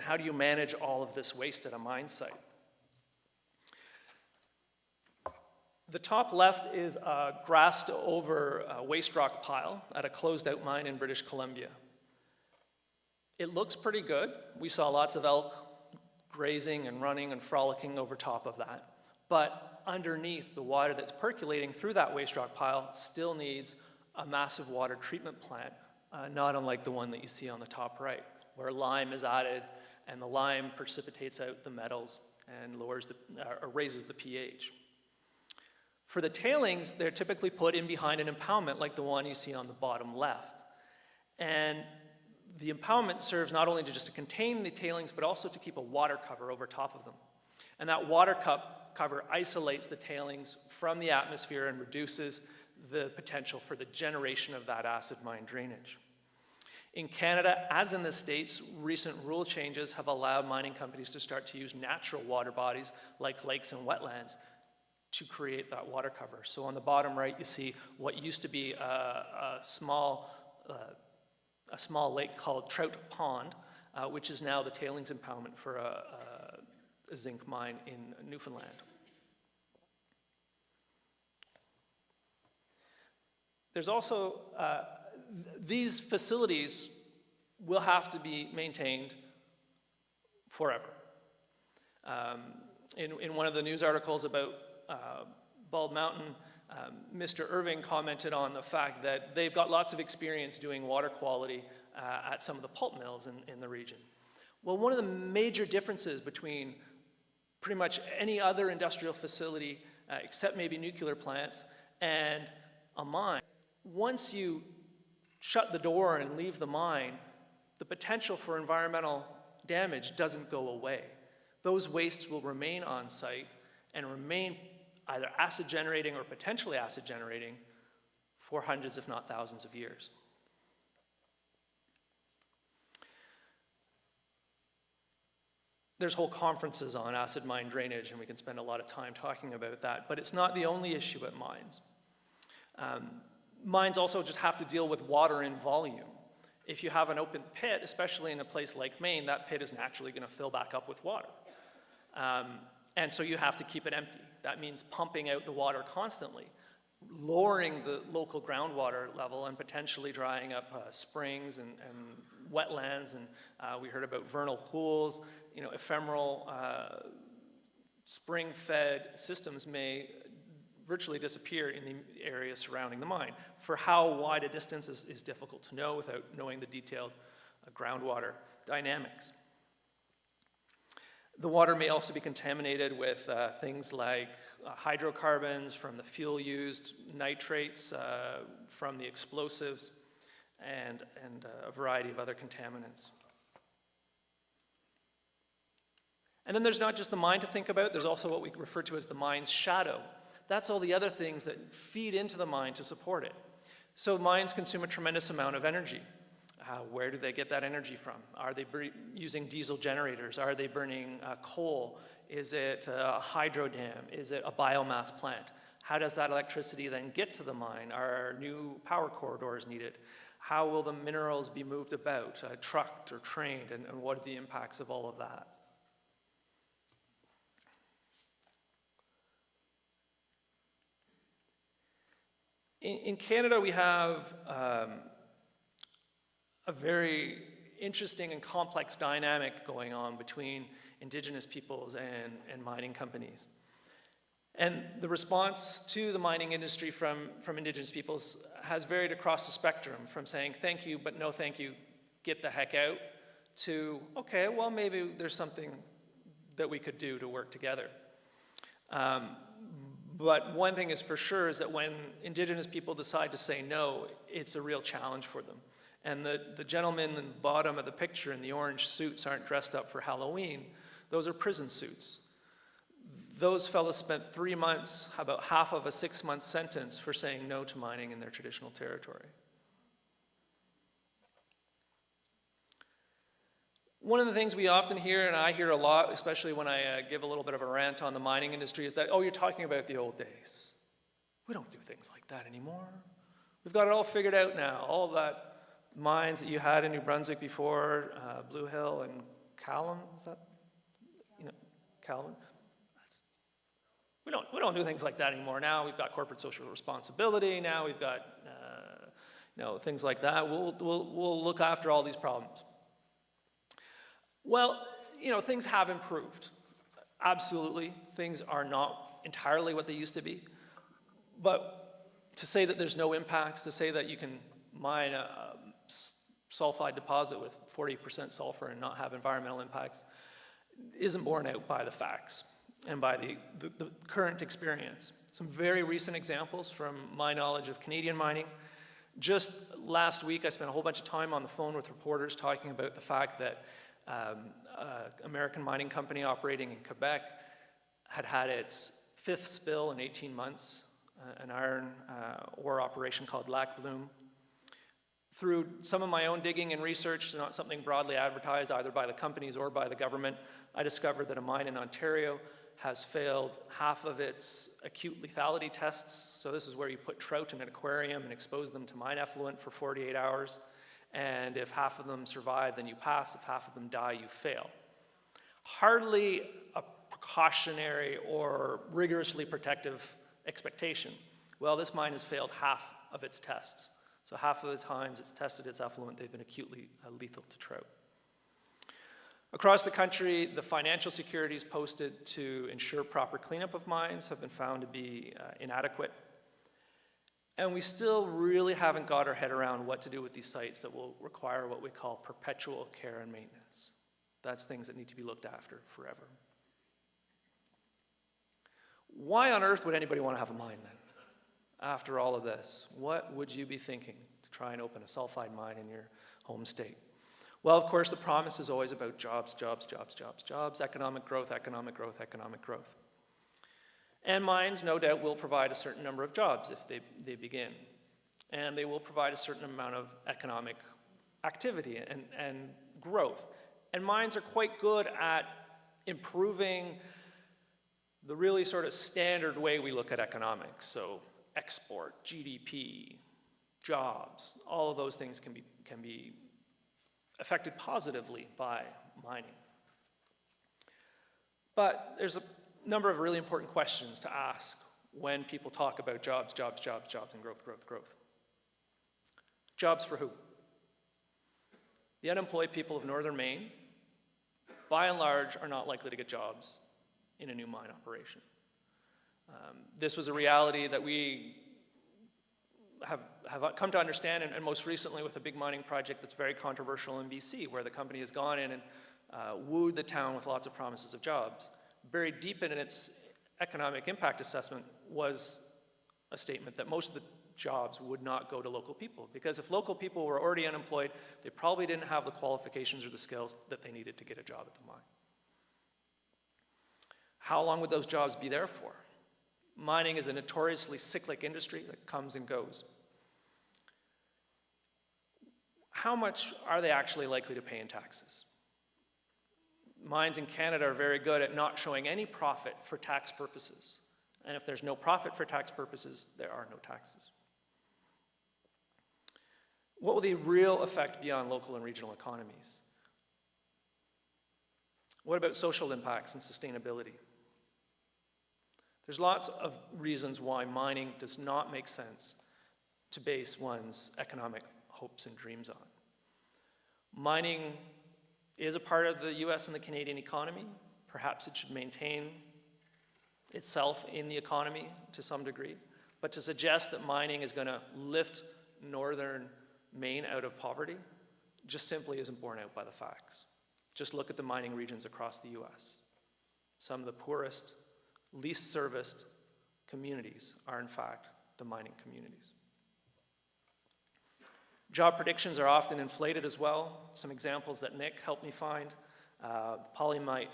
how do you manage all of this waste at a mine site? The top left is a grassed over waste rock pile at a closed out mine in British Columbia. It looks pretty good. We saw lots of elk grazing and running and frolicking over top of that. But underneath, the water that's percolating through that waste rock pile still needs a massive water treatment plant, not unlike the one that you see on the top right, where lime is added and the lime precipitates out the metals and raises the pH. For the tailings, they're typically put in behind an impoundment like the one you see on the bottom left. And the impoundment serves not only to contain the tailings, but also to keep a water cover over top of them. And that water cover isolates the tailings from the atmosphere and reduces the potential for the generation of that acid mine drainage. In Canada, as in the States, recent rule changes have allowed mining companies to start to use natural water bodies like lakes and wetlands to create that water cover. So on the bottom right, you see what used to be a small lake called Trout Pond, which is now the tailings impoundment for a zinc mine in Newfoundland. There's also, these facilities will have to be maintained forever. In one of the news articles about Bald Mountain, Mr. Irving commented on the fact that they've got lots of experience doing water quality at some of the pulp mills in the region. Well, one of the major differences between pretty much any other industrial facility, except maybe nuclear plants, and a mine, once you shut the door and leave the mine, the potential for environmental damage doesn't go away. Those wastes will remain on site and remain either acid generating or potentially acid generating for hundreds, if not thousands of years. There's whole conferences on acid mine drainage, and we can spend a lot of time talking about that, but it's not the only issue at mines. Mines also just have to deal with water in volume. If you have an open pit, especially in a place like Maine, that pit is naturally going to fill back up with water. And so you have to keep it empty. That means pumping out the water constantly, lowering the local groundwater level and potentially drying up springs and wetlands. And we heard about vernal pools. You know, ephemeral spring-fed systems may virtually disappear in the area surrounding the mine. For how wide a distance is difficult to know without knowing the detailed groundwater dynamics. The water may also be contaminated with things like hydrocarbons from the fuel used, nitrates from the explosives, and a variety of other contaminants. And then there's not just the mine to think about, there's also what we refer to as the mine's shadow. That's all the other things that feed into the mine to support it. So mines consume a tremendous amount of energy. Where do they get that energy from? Are they using diesel generators? Are they burning coal? Is it a hydro dam? Is it a biomass plant? How does that electricity then get to the mine? Are new power corridors needed? How will the minerals be moved about, trucked or trained, and what are the impacts of all of that? In Canada, we have a very interesting and complex dynamic going on between Indigenous peoples and mining companies. And the response to the mining industry from Indigenous peoples has varied across the spectrum, from saying thank you, but no thank you, get the heck out, to okay, well maybe there's something that we could do to work together. But one thing is for sure is that when Indigenous people decide to say no, it's a real challenge for them. And the gentlemen in the bottom of the picture in the orange suits aren't dressed up for Halloween. Those are prison suits. Those fellows spent 3 months, about half of a 6-month sentence for saying no to mining in their traditional territory. One of the things we often hear, and I hear a lot, especially when I give a little bit of a rant on the mining industry, is that, oh, you're talking about the old days. We don't do things like that anymore. We've got it all figured out now. All that mines that you had in New Brunswick before, Blue Hill and Callum, is that, Calvin? We don't do things like that anymore. Now we've got corporate social responsibility. Now we've got, things like that. We'll look after all these problems. Well, things have improved. Absolutely, things are not entirely what they used to be. But to say that there's no impacts, to say that you can mine a sulfide deposit with 40% sulfur and not have environmental impacts isn't borne out by the facts and by the current experience. Some very recent examples from my knowledge of Canadian mining. Just last week, I spent a whole bunch of time on the phone with reporters talking about the fact that American mining company operating in Quebec had its 5th spill in 18 months, an iron ore operation called Lac Bloom. Through some of my own digging and research, not something broadly advertised either by the companies or by the government, I discovered that a mine in Ontario has failed half of its acute lethality tests. So this is where you put trout in an aquarium and expose them to mine effluent for 48 hours. And if half of them survive, then you pass. If half of them die, you fail. Hardly a precautionary or rigorously protective expectation. Well, this mine has failed half of its tests. So half of the times it's tested its effluent, they've been acutely lethal to trout. Across the country, the financial securities posted to ensure proper cleanup of mines have been found to be inadequate. And we still really haven't got our head around what to do with these sites that will require what we call perpetual care and maintenance. That's things that need to be looked after forever. Why on earth would anybody want to have a mine then? After all of this, what would you be thinking to try and open a sulfide mine in your home state? Well, of course, the promise is always about jobs, jobs, jobs, jobs, jobs, economic growth, economic growth, economic growth. And mines, no doubt, will provide a certain number of jobs if they begin. And they will provide a certain amount of economic activity and growth. And mines are quite good at improving the really sort of standard way we look at economics. So export, GDP, jobs, all of those things can be affected positively by mining. But there's a number of really important questions to ask when people talk about jobs, jobs, jobs, jobs, and growth, growth, growth. Jobs for who? The unemployed people of northern Maine, by and large, are not likely to get jobs in a new mine operation. This was a reality that we have come to understand, and most recently with a big mining project that's very controversial in BC, where the company has gone in and wooed the town with lots of promises of jobs. Buried deep in its economic impact assessment was a statement that most of the jobs would not go to local people, because if local people were already unemployed, they probably didn't have the qualifications or the skills that they needed to get a job at the mine. How long would those jobs be there for? Mining is a notoriously cyclic industry that comes and goes. How much are they actually likely to pay in taxes? Mines in Canada are very good at not showing any profit for tax purposes. And if there's no profit for tax purposes, there are no taxes. What will the real effect be on local and regional economies? What about social impacts and sustainability? There's lots of reasons why mining does not make sense to base one's economic hopes and dreams on. Mining is a part of the US and the Canadian economy. Perhaps it should maintain itself in the economy to some degree. But to suggest that mining is going to lift northern Maine out of poverty just simply isn't borne out by the facts. Just look at the mining regions across the US. Some of the poorest, least serviced communities are in fact the mining communities. Job predictions are often inflated as well. Some examples that Nick helped me find. Polymet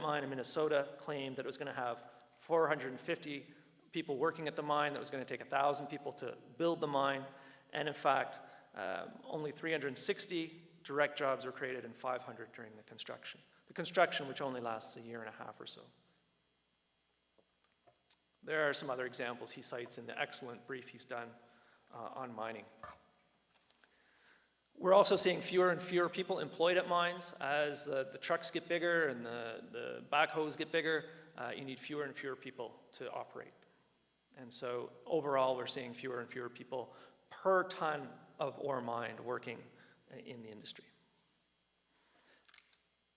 mine in Minnesota claimed that it was going to have 450 people working at the mine, that was going to take 1,000 people to build the mine, and in fact, only 360 direct jobs were created and 500 during the construction. The construction, which only lasts a year and a half or so. There are some other examples he cites in the excellent brief he's done on mining. We're also seeing fewer and fewer people employed at mines. As the trucks get bigger and the backhoes get bigger, you need fewer and fewer people to operate. And so overall, we're seeing fewer and fewer people per ton of ore mined working in the industry.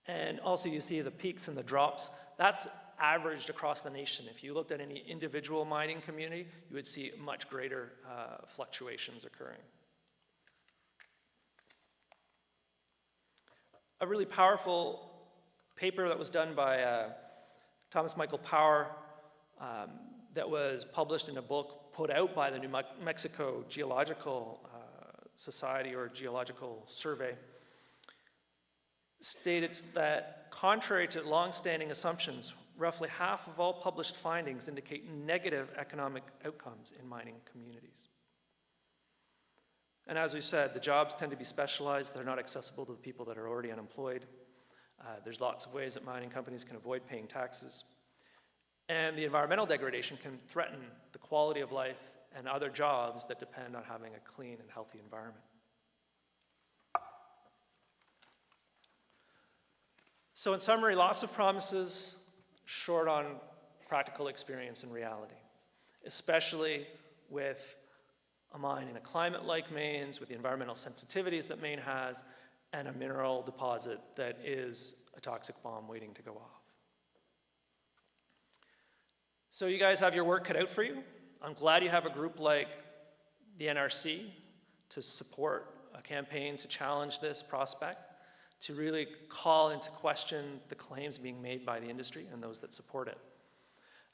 And also you see the peaks and the drops. That's averaged across the nation. If you looked at any individual mining community, you would see much greater fluctuations occurring. A really powerful paper that was done by Thomas Michael Power that was published in a book put out by the New Mexico Geological Society or Geological Survey stated that contrary to long-standing assumptions, roughly half of all published findings indicate negative economic outcomes in mining communities. And as we said, the jobs tend to be specialized. They're not accessible to the people that are already unemployed. There's lots of ways that mining companies can avoid paying taxes. And the environmental degradation can threaten the quality of life and other jobs that depend on having a clean and healthy environment. So in summary, lots of promises, short on practical experience and reality, especially with a mine in a climate like Maine's, with the environmental sensitivities that Maine has, and a mineral deposit that is a toxic bomb waiting to go off. So you guys have your work cut out for you. I'm glad you have a group like the NRC to support a campaign to challenge this prospect, to really call into question the claims being made by the industry and those that support it.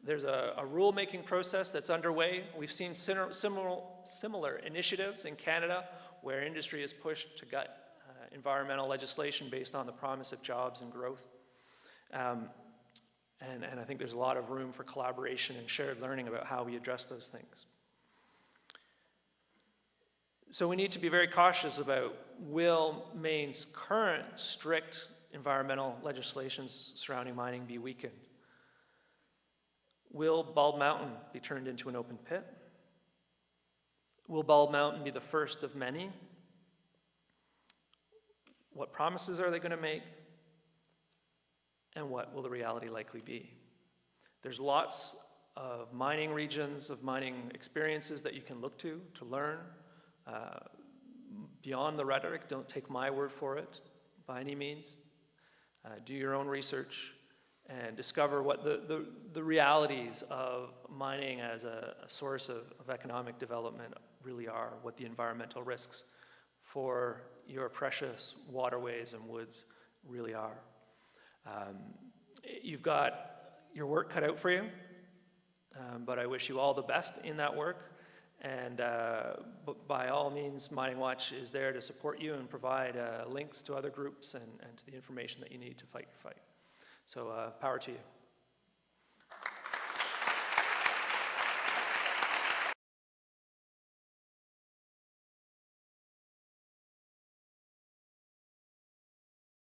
There's a rulemaking process that's underway. We've seen similar initiatives in Canada where industry is pushed to gut environmental legislation based on the promise of jobs and growth. And I think there's a lot of room for collaboration and shared learning about how we address those things. So we need to be very cautious about, will Maine's current strict environmental legislations surrounding mining be weakened? Will Bald Mountain be turned into an open pit? Will Bald Mountain be the first of many? What promises are they going to make? And what will the reality likely be? There's lots of mining regions, of mining experiences that you can look to learn. Beyond the rhetoric, don't take my word for it by any means. Do your own research and discover what the realities of mining as a source of economic development really are, what the environmental risks for your precious waterways and woods really are. You've got your work cut out for you, but I wish you all the best in that work. And by all means, MiningWatch is there to support you and provide links to other groups and to the information that you need to fight your fight. So power to you.